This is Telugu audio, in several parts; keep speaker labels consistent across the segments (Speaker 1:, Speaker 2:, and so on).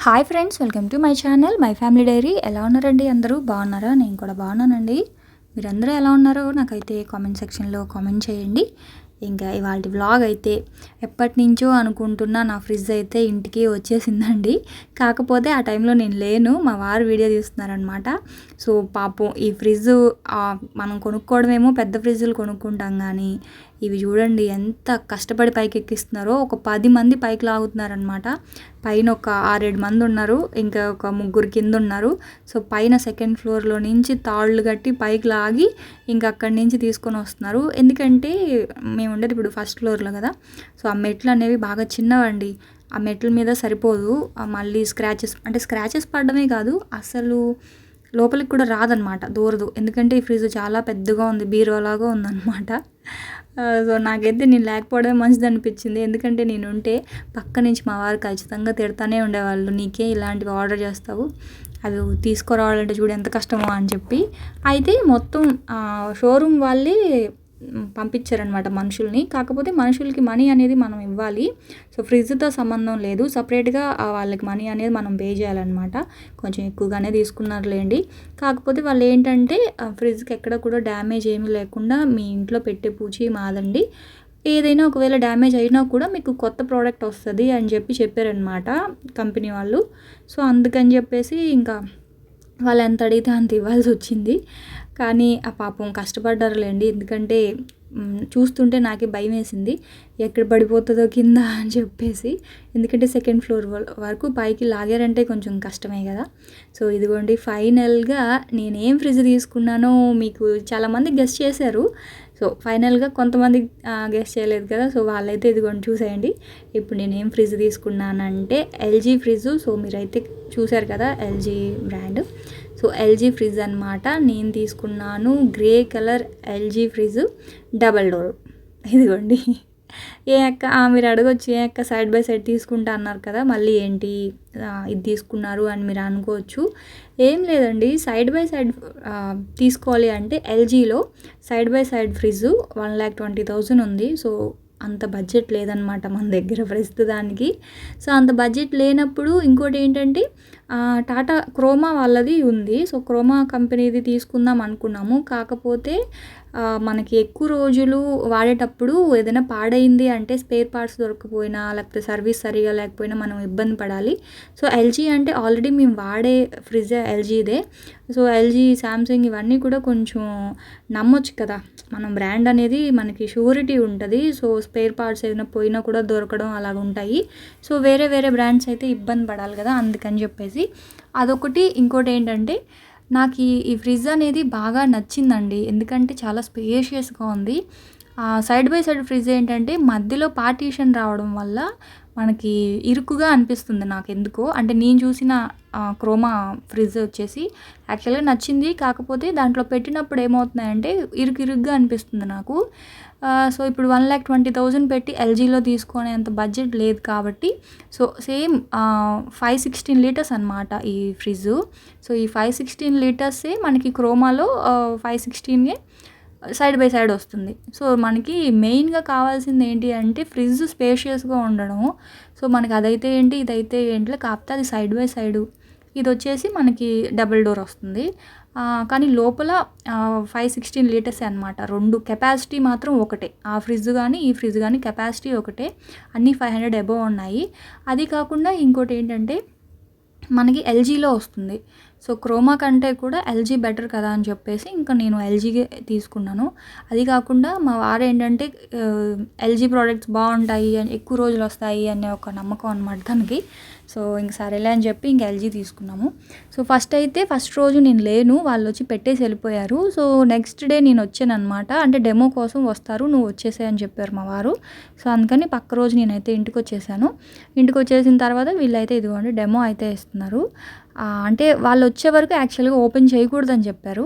Speaker 1: Hi friends, welcome to my channel my family dairy. ఎలా ఉన్నారండి? అందరూ బాగున్నారా? నేను కూడా బాగున్నానండి. మీరందరూ ఎలా ఉన్నారో నాకైతే కామెంట్ సెక్షన్లో కామెంట్ చేయండి. ఇంకా ఇవాళ వ్లాగ్ అయితే ఎప్పటి నుంచో అనుకుంటున్నా నా ఫ్రిడ్జ్ అయితే ఇంటికి వచ్చేసిందండి. కాకపోతే ఆ టైంలో నేను లేను, మా వారు వీడియో తీస్తున్నారనమాట. సో పాపం ఈ ఫ్రిడ్జ్ మనం కొనుక్కోవడమేమో పెద్ద ఫ్రిడ్జ్లు కొనుక్కుంటాం, కానీ ఇవి చూడండి ఎంత కష్టపడి పైకి ఎక్కిస్తున్నారో. ఒక 10 మంది పైకి లాగుతున్నారనమాట. పైన ఒక 6-7 మంది ఉన్నారు, ఇంకా ఒక 3 కింద ఉన్నారు. సో పైన సెకండ్ ఫ్లోర్లో నుంచి తాళ్ళు కట్టి పైకి లాగి ఇంకా అక్కడి నుంచి తీసుకొని వస్తున్నారు. ఎందుకంటే మేము ఉండేది ఇప్పుడు ఫస్ట్ ఫ్లోర్లో కదా. సో ఆ మెట్లు అనేవి బాగా చిన్నవండి. ఆ మెట్ల మీద సరిపోదు, మళ్ళీ స్క్రాచెస్ పడడమే కాదు, అసలు లోపలికి కూడా రాదనమాట, దూరదు. ఎందుకంటే ఈ ఫ్రిడ్జ్ చాలా పెద్దగా ఉంది, బీరోలాగా ఉందన్నమాట. సో నాకైతే నేను లేకపోవడమే మంచిది అనిపించింది. ఎందుకంటే నేను ఉంటే పక్క నుంచి మా వారు ఖచ్చితంగా తిడతానే ఉండేవాళ్ళు, నీకే ఇలాంటివి ఆర్డర్ చేస్తావు, అవి తీసుకురావాలంటే చూడు ఎంత కష్టమో అని చెప్పి. అయితే మొత్తం షోరూమ్ వాళ్ళే పంపించారనమాట మనుషుల్ని. కాకపోతే మనుషులకి మనీ అనేది మనం ఇవ్వాలి. సో ఫ్రిడ్జ్తో సంబంధం లేదు, సపరేట్గా వాళ్ళకి మనీ అనేది మనం పే చేయాలన్నమాట. కొంచెం ఎక్కువగానే తీసుకున్నారులేండి. కాకపోతే వాళ్ళు ఏంటంటే ఫ్రిడ్జ్కి ఎక్కడ కూడా డ్యామేజ్ ఏమీ లేకుండా మీ ఇంట్లో పెట్టే పూచి మాదండి, ఏదైనా ఒకవేళ డ్యామేజ్ అయినా కూడా మీకు కొత్త ప్రోడక్ట్ వస్తుంది అని చెప్పారనమాట కంపెనీ వాళ్ళు. సో అందుకని చెప్పేసి ఇంకా వాళ్ళు ఎంత అడిగితే అంత ఇవ్వాల్సి వచ్చింది. కానీ ఆ పాపం కష్టపడ్డారులేండి. ఎందుకంటే చూస్తుంటే నాకే భయం వేసింది, ఎక్కడ పడిపోతుందో కింద అని చెప్పేసి. ఎందుకంటే సెకండ్ ఫ్లోర్ వరకు పైకి లాగారంటే కొంచెం కష్టమే కదా. సో ఇదిగోండి ఫైనల్గా నేనేం ఫ్రిడ్జ్ తీసుకున్నానో మీకు చాలామంది గెస్ చేశారు. సో ఫైనల్గా కొంతమంది గెస్ చేయలేదు కదా. సో వాళ్ళైతే ఇదిగోండి చూసేయండి. ఇప్పుడు నేనేం ఫ్రిడ్జ్ తీసుకున్నానంటే ఎల్జీ ఫ్రిడ్జ్. సో మీరైతే చూశారు కదా LG brand. So LG fridge అనమాట నేను తీసుకున్నాను. Grey colour LG fridge, double door. ఇదిగోండి. ఏ అక్క మీరు అడగొచ్చు, ఏ అక్క సైడ్ బై సైడ్ తీసుకుంటా అన్నారు కదా, మళ్ళీ ఏంటి ఇది తీసుకున్నారు అని మీరు అనుకోవచ్చు. ఏం లేదండి, సైడ్ బై సైడ్ తీసుకోవాలి అంటే ఎల్జీలో సైడ్ బై సైడ్ ఫ్రిడ్జ్ 1,20,000 ఉంది. సో అంత బడ్జెట్ లేదనమాట మన దగ్గర ప్రస్తుతానికి. సో అంత బడ్జెట్ లేనప్పుడు ఇంకోటి ఏంటంటే టాటా క్రోమా వాళ్ళది ఉంది. సో క్రోమా కంపెనీది తీసుకుందాం అనుకున్నాము. కాకపోతే మనకి ఎక్కువ రోజులు వాడేటప్పుడు ఏదైనా పాడైంది అంటే స్పేర్ పార్ట్స్ దొరకపోయినా లేకపోతే సర్వీస్ సరిగా లేకపోయినా మనం ఇబ్బంది పడాలి. సో ఎల్జీ అంటే ఆల్రెడీ మేము వాడే ఫ్రిడ్జ్ ఎల్జీదే. సో ఎల్జీ, శాంసంగ్ ఇవన్నీ కూడా కొంచెం నమ్మొచ్చు కదా, మనం బ్రాండ్ అనేది మనకి షూరిటీ ఉంటుంది. సో స్పేర్ పార్ట్స్ ఏదైనా పోయినా కూడా దొరకడం అలాగ ఉంటాయి. సో వేరే బ్రాండ్స్ అయితే ఇబ్బంది పడాలి కదా, అందుకని చెప్పేసి అదొకటి. ఇంకోటి ఏంటంటే నాకు ఈ ఫ్రిడ్జ్ అనేది బాగా నచ్చిందండి. ఎందుకంటే చాలా స్పేషియస్గా ఉంది. సైడ్ బై సైడ్ ఫ్రిడ్జ్ ఏంటంటే మధ్యలో పార్టీషన్ రావడం వల్ల మనకి ఇరుకుగా అనిపిస్తుంది నాకు ఎందుకో. అంటే నేను చూసిన క్రోమా ఫ్రిడ్జ్ వచ్చేసి యాక్చువల్గా నచ్చింది. కాకపోతే దాంట్లో పెట్టినప్పుడు ఏమవుతున్నాయంటే ఇరుగ్గా అనిపిస్తుంది నాకు. సో ఇప్పుడు 1,20,000 పెట్టి ఎల్జీలో తీసుకునేంత బడ్జెట్ లేదు కాబట్టి సో సేమ్ 516 లీటర్స్ అనమాట ఈ ఫ్రిడ్జ్. సో ఈ 516 లీటర్సే మనకి క్రోమాలో 516 సైడ్ బై సైడ్ వస్తుంది. సో మనకి మెయిన్గా కావాల్సింది ఏంటి అంటే ఫ్రిడ్జ్ స్పేషియస్గా ఉండడం. సో మనకి అదైతే ఏంటి ఇదైతే ఏంటి, కాకపోతే అది సైడ్ బై సైడు. ఇది వచ్చేసి మనకి డబుల్ డోర్ వస్తుంది. కానీ లోపల 516 లీటర్స్ అనమాట. 2 కెపాసిటీ మాత్రం ఒకటే, ఆ ఫ్రిడ్జ్ కానీ ఈ ఫ్రిడ్జ్ కానీ కెపాసిటీ ఒకటే. అన్నీ 500 అబోవ్ ఉన్నాయి. అది కాకుండా ఇంకోటి ఏంటంటే మనకి ఎల్జీలో వస్తుంది. సో క్రోమా కంటే కూడా ఎల్జీ బెటర్ కదా అని చెప్పేసి ఇంకా నేను ఎల్జీగే తీసుకున్నాను. అది కాకుండా మా వారు ఏంటంటే ఎల్జీ ప్రోడక్ట్స్ బాగుంటాయి అని, ఎక్కువ రోజులు వస్తాయి అనే ఒక నమ్మకం అనమాట దానికి. సో ఇంక సరేలే అని చెప్పి ఇంక ఎల్జీ తీసుకున్నాము. సో ఫస్ట్ రోజు నేను లేను, వాళ్ళు వచ్చి పెట్టేసి వెళ్ళిపోయారు. సో నెక్స్ట్ డే నేను వచ్చాను అనమాట. అంటే డెమో కోసం వస్తారు, నువ్వు వచ్చేసాయి అని చెప్పారు మా వారు. సో అందుకని పక్క రోజు నేనైతే ఇంటికి వచ్చేసాను. ఇంటికి వచ్చేసిన తర్వాత వీళ్ళైతే ఇదిగోండి డెమో అయితే ఇస్తున్నారు. అంటే వాళ్ళు వచ్చే వరకు యాక్చువల్గా ఓపెన్ చేయకూడదని చెప్పారు.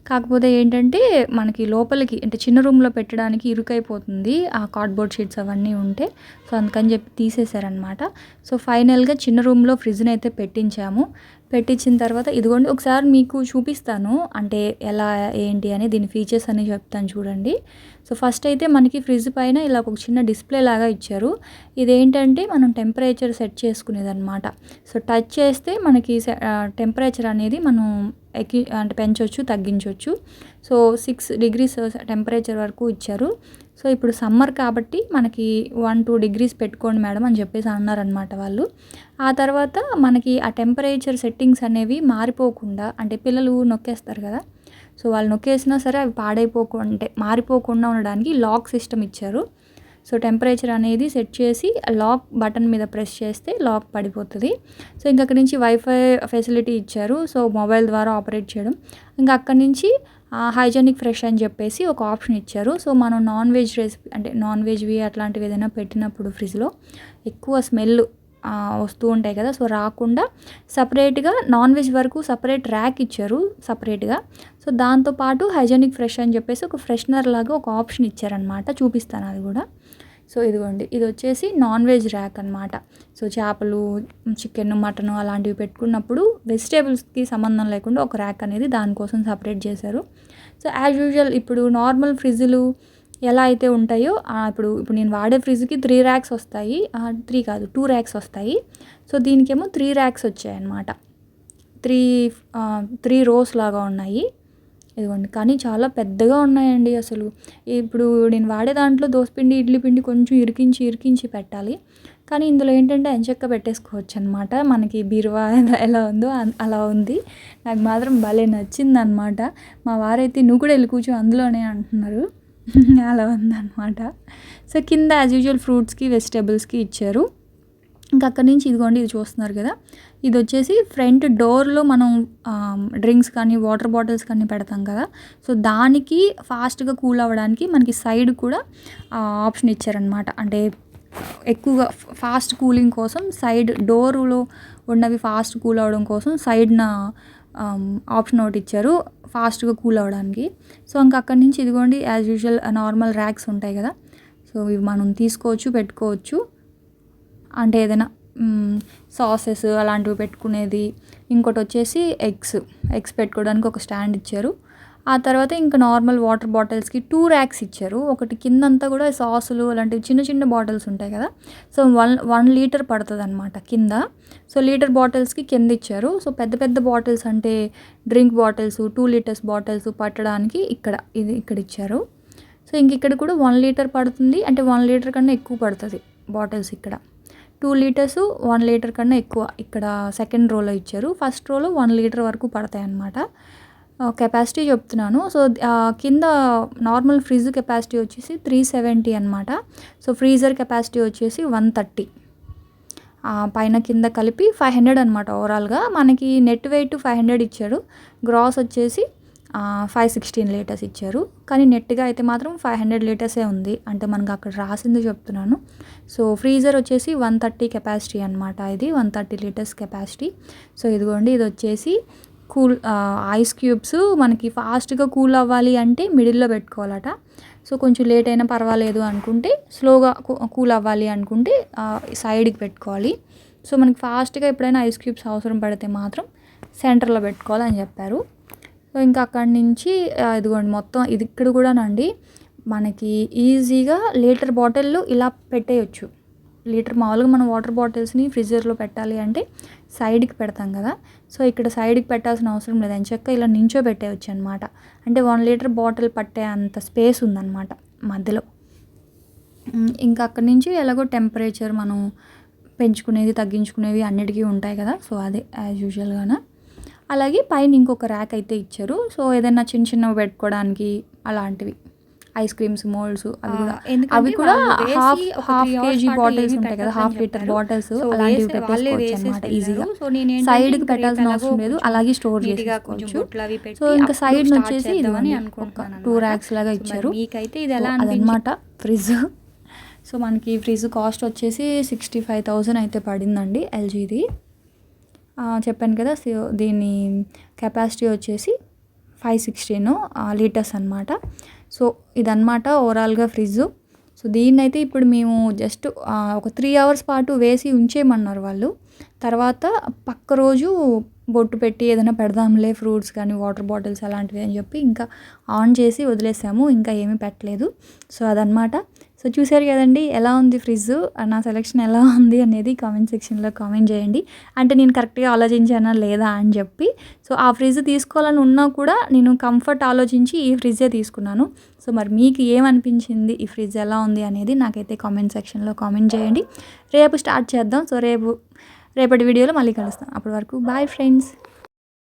Speaker 1: కాకపోతే ఏంటంటే మనకి లోపలికి అంటే చిన్న రూమ్లో పెట్టడానికి ఇరుకైపోతుంది ఆ కార్డ్బోర్డ్ షీట్స్ అవన్నీ ఉంటే. సో అందుకని చెప్పి తీసేశారనమాట. సో ఫైనల్గా చిన్న రూమ్లో ఫ్రిడ్జ్ని అయితే పెట్టించాము. పెట్టించిన తర్వాత ఇదిగోండి ఒకసారి మీకు చూపిస్తాను. అంటే ఎలా ఏంటి అని దీని ఫీచర్స్ అన్నీ చెప్తాను చూడండి. సో ఫస్ట్ అయితే మనకి ఫ్రిడ్జ్ పైన ఇలా ఒక చిన్న డిస్ప్లే లాగా ఇచ్చారు. ఇదేంటంటే మనం టెంపరేచర్ సెట్ చేసుకునేదనమాట. సో టచ్ చేస్తే మనకి టెంపరేచర్ అనేది మనం అంటే పెంచొచ్చు, తగ్గించొచ్చు. సో 6 degrees టెంపరేచర్ వరకు ఇచ్చారు. సో ఇప్పుడు సమ్మర్ కాబట్టి మనకి 1-2 degrees పెట్టుకోండి మేడం అని చెప్పేసి అన్నారనమాట వాళ్ళు. ఆ తర్వాత మనకి ఆ టెంపరేచర్ సెట్టింగ్స్ అనేవి మారిపోకుండా, అంటే పిల్లలు నొక్కేస్తారు కదా, సో వాళ్ళు నొక్కేసినా సరే అవి అంటే మారిపోకుండా ఉండడానికి లాక్ సిస్టమ్ ఇచ్చారు. సో టెంపరేచర్ అనేది సెట్ చేసి లాక్ బటన్ మీద ప్రెస్ చేస్తే లాక్ పడిపోతుంది. సో ఇంక అక్కడి నుంచి వైఫై ఫెసిలిటీ ఇచ్చారు. సో మొబైల్ ద్వారా ఆపరేట్ చేయడం. ఇంకా అక్కడి నుంచి హైజెనిక్ ఫ్రెష్ అని చెప్పేసి ఒక ఆప్షన్ ఇచ్చారు. సో మనం నాన్ వెజ్ రెసిపీ అంటే నాన్ వెజ్వి అట్లాంటివి ఏదైనా పెట్టినప్పుడు ఫ్రిడ్జ్లో ఎక్కువ స్మెల్ వస్తూ ఉంటాయి కదా, సో రాకుండా సపరేట్గా నాన్ వెజ్ వరకు సపరేట్ ర్యాక్ ఇచ్చారు సపరేట్గా. సో దాంతోపాటు హైజెనిక్ ఫ్రెష్ అని చెప్పేసి ఒక ఫ్రెషనర్ లాగా ఒక ఆప్షన్ ఇచ్చారనమాట. చూపిస్తాను అది కూడా. సో ఇదిగోండి, ఇది వచ్చేసి నాన్ వెజ్ ర్యాక్ అనమాట. సో చేపలు, చికెన్, మటన్ అలాంటివి పెట్టుకున్నప్పుడు వెజిటేబుల్స్కి సంబంధం లేకుండా ఒక ర్యాక్ అనేది దానికోసం సపరేట్ చేశారు. సో యాజ్ యూజువల్ ఇప్పుడు నార్మల్ ఫ్రిడ్జ్లు ఎలా అయితే ఉంటాయో ఇప్పుడు నేను వాడే ఫ్రిడ్జ్కి 3 ర్యాక్స్ వస్తాయి. 3 కాదు 2 ర్యాక్స్ వస్తాయి. సో దీనికేమో 3 ర్యాక్స్ వచ్చాయన్నమాట. 3 రోస్ లాగా ఉన్నాయి. ఇదిగోండి, కానీ చాలా పెద్దగా ఉన్నాయండి అసలు. ఇప్పుడు నేను వాడే దాంట్లో దోసపిండి, ఇడ్లీ పిండి కొంచెం ఇరికించి పెట్టాలి. కానీ ఇందులో ఏంటంటే ఎంచక్క పెట్టేసుకోవచ్చు అనమాట. మనకి బీరువా ఎలా ఉందో అలా ఉంది. నాకు మాత్రం భలే నచ్చిందనమాట. మా వారైతే నువ్వు కూడా వెళ్ళి కూర్చో అందులోనే అంటున్నారు. అలా ఉందన్నమాట. సో కింద యాజ్ యూజువల్ ఫ్రూట్స్కి, వెజిటేబుల్స్కి ఇచ్చారు. ఇంకా అక్కడి నుంచి ఇదిగోండి, ఇది చూస్తున్నారు కదా, ఇది వచ్చేసి ఫ్రంట్ డోర్లో మనం డ్రింక్స్ కానీ వాటర్ బాటిల్స్ కానీ పెడతాం కదా, సో దానికి ఫాస్ట్గా కూల్ అవ్వడానికి మనకి సైడ్ కూడా ఆప్షన్ ఇచ్చారనమాట. అంటే ఎక్కువగా ఫాస్ట్ కూలింగ్ కోసం సైడ్ డోరులో ఉన్నవి ఫాస్ట్ కూల్ అవ్వడం కోసం సైడ్న ఆప్షన్ ఒకటి ఇచ్చారు ఫాస్ట్గా కూల్ అవ్వడానికి. సో ఇంకా అక్కడి నుంచి ఇదిగోండి యాజ్ యూజువల్ నార్మల్ ర్యాక్స్ ఉంటాయి కదా, సో ఇవి మనం తీసుకోవచ్చు, పెట్టుకోవచ్చు. అంటే ఏదైనా సాసెస్ అలాంటివి పెట్టుకునేది. ఇంకోటి వచ్చేసి ఎగ్స్ పెట్టుకోవడానికి ఒక స్టాండ్ ఇచ్చారు. ఆ తర్వాత ఇంకా నార్మల్ వాటర్ బాటిల్స్కి 2 ర్యాక్స్ ఇచ్చారు. ఒకటి కిందంతా కూడా సాసులు అలాంటివి చిన్న బాటిల్స్ ఉంటాయి కదా, సో 1 లీటర్ పడుతుంది అనమాట కింద. సో లీటర్ బాటిల్స్కి కింద ఇచ్చారు. సో పెద్ద బాటిల్స్ అంటే డ్రింక్ బాటిల్స్, 2 liters బాటిల్స్ పట్టడానికి ఇక్కడ ఇచ్చారు. సో ఇక్కడ కూడా 1 లీటర్ పడుతుంది. అంటే 1 లీటర్ కన్నా ఎక్కువ పడుతుంది బాటిల్స్. ఇక్కడ 2 liters 1 లీటర్ కన్నా ఎక్కువ ఇక్కడ సెకండ్ రోలో ఇచ్చారు. ఫస్ట్ రోలో 1 లీటర్ వరకు పడతాయి అన్నమాట. కెపాసిటీ చెప్తున్నాను. సో కింద నార్మల్ ఫ్రిడ్జ్ కెపాసిటీ వచ్చేసి 370 అనమాట. సో ఫ్రీజర్ కెపాసిటీ వచ్చేసి 130. పైన కింద కలిపి 500 అనమాట. ఓవరాల్గా మనకి నెట్ వెయిట్ 500 ఇచ్చారు. గ్రాస్ వచ్చేసి 516 liters ఇచ్చారు. కానీ నెట్గా అయితే మాత్రం 500 liters ఉంది. అంటే మనకు అక్కడ రాసింది చెప్తున్నాను. సో ఫ్రీజర్ వచ్చేసి 130 కెపాసిటీ అనమాట. ఇది 130 liters కెపాసిటీ. సో ఇదిగోండి, ఇది వచ్చేసి ఐస్ క్యూబ్స్ మనకి ఫాస్ట్గా కూల్ అవ్వాలి అంటే మిడిల్లో పెట్టుకోవాలట. సో కొంచెం లేట్ అయినా పర్వాలేదు అనుకుంటే, స్లోగా కూల్ అవ్వాలి అనుకుంటే సైడ్కి పెట్టుకోవాలి. సో మనకి ఫాస్ట్గా ఎప్పుడైనా ఐస్ క్యూబ్స్ అవసరం పడితే మాత్రం సెంటర్లో పెట్టుకోవాలని చెప్పారు. సో ఇంకా అక్కడి నుంచి ఇదిగోండి మొత్తం ఇది ఇక్కడ కూడానండి మనకి ఈజీగా లీటర్ బాటిల్లు ఇలా పెట్టేయచ్చు. లీటర్ మామూలుగా మనం వాటర్ బాటిల్స్ని ఫ్రిడ్జర్లో పెట్టాలి అంటే సైడ్కి పెడతాం కదా, సో ఇక్కడ సైడ్కి పెట్టాల్సిన అవసరం లేదు. ఎంచక్క ఇలా నించో పెట్టేయచ్చు అనమాట. అంటే 1 లీటర్ బాటిల్ పట్టే అంత స్పేస్ ఉందన్నమాట మధ్యలో. ఇంకా అక్కడి నుంచి ఎలాగో టెంపరేచర్ మనం పెంచుకునేది, తగ్గించుకునేవి అన్నిటికీ ఉంటాయి కదా, సో అదే యాజ్ యూజువల్గానే. అలాగే పైన ఇంకొక ర్యాక్ అయితే ఇచ్చారు. సో ఏదైనా చిన్నవి పెట్టుకోవడానికి అలాంటివి, ఐస్ క్రీమ్స్ మోల్డ్స్ అవి కూడా హాఫ్ కేజీ బాటిల్స్ ఉంటాయి కదా, హాఫ్ లీటర్ బాటిల్స్ అలాంటివి పెట్టేసుకోవచ్చు అనమాట ఈజీగా. సైడ్కి పెట్టాల్సిన అవసరం లేదు, అలాగే స్టోర్ చేసుకోవచ్చు. సో ఇంకా సైడ్ వచ్చేసి ఇది 2 ర్యాక్స్ లాగా ఇచ్చారు. అదనమాట ఫ్రిడ్జ్. సో మనకి ఫ్రిడ్జ్ కాస్ట్ వచ్చేసి 65,000 అయితే పడిందండి ఎల్జీది. చెప్పాను కదా. సో దీని కెపాసిటీ వచ్చేసి 516 liters అనమాట. సో ఇదన్నమాట ఓవరాల్గా ఫ్రిడ్జ్. సో దీన్నైతే ఇప్పుడు మేము జస్ట్ ఒక 3 hours పాటు వేసి ఉంచేయమన్నారు వాళ్ళు. తర్వాత పక్క రోజు బొట్టు పెట్టి ఏదైనా పెడదాంలే ఫ్రూట్స్ కానీ వాటర్ బాటిల్స్ అలాంటివి అని చెప్పి ఇంకా ఆన్ చేసి వదిలేసాము. ఇంకా ఏమీ పెట్టలేదు. సో అదనమాట. సో చూసారు కదండి ఎలా ఉంది ఫ్రిడ్జ్, నా సెలెక్షన్ ఎలా ఉంది అనేది కామెంట్ సెక్షన్లో కామెంట్ చేయండి. అంటే నేను కరెక్ట్గా ఆలోచించానా లేదా అని చెప్పి. సో ఆ ఫ్రిడ్జ్ తీసుకోవాలని ఉన్నా కూడా నేను కంఫర్ట్ ఆలోచించి ఈ ఫ్రిడ్జే తీసుకున్నాను. సో మరి మీకు ఏమనిపించింది, ఈ ఫ్రిడ్జ్ ఎలా ఉంది అనేది నాకైతే కామెంట్ సెక్షన్లో కామెంట్ చేయండి. రేపు స్టార్ట్ చేద్దాం. సో రేపటి వీడియోలో మళ్ళీ కలుస్తాం. అప్పటి వరకు బాయ్ ఫ్రెండ్స్.